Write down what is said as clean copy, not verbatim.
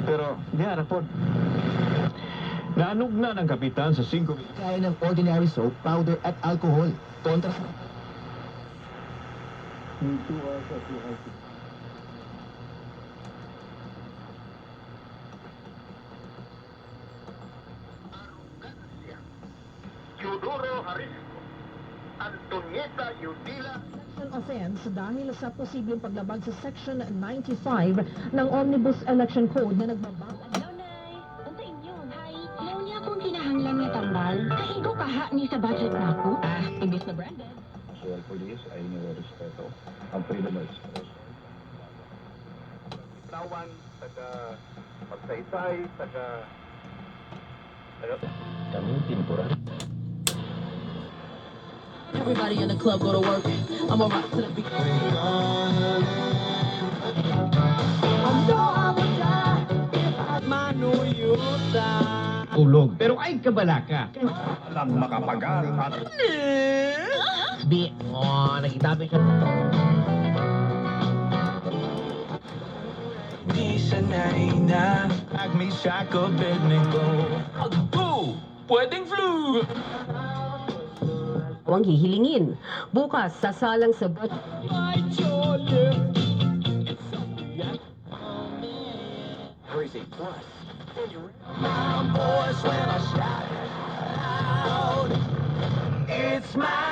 Pero, di harap po. Naanugna ng kapitan sa 5 Kaya ng ordinary soap, powder at alcohol. Kontra sa... Teodoro Harisco, Antonieta Yudila. Offense dahil sa posibleng paglabag sa Section 95 ng Omnibus Election Code na nagbabang... Nay, untain yun, hay. Ayaw niya akong kinahanglan nga tambal. Kaigo kaha ni sa budget na ako. Imbis na branded. National Police ay nirespeto ang freedom of expression. Tawan, taga Magsaysay, taga... Kaming temporal. Everybody in the club go to work. I'm a rock to the beat. ulog. Pero ay kabalaka. Alam makapagal at... Bi, nagitabi siya. Di sanay na pag may sako Abednego. Agpo! Pwedeng flu! Huwag hihilingin. Bukas, sasalang sa budget. Crazy Plus. My voice when I shout it out. It's my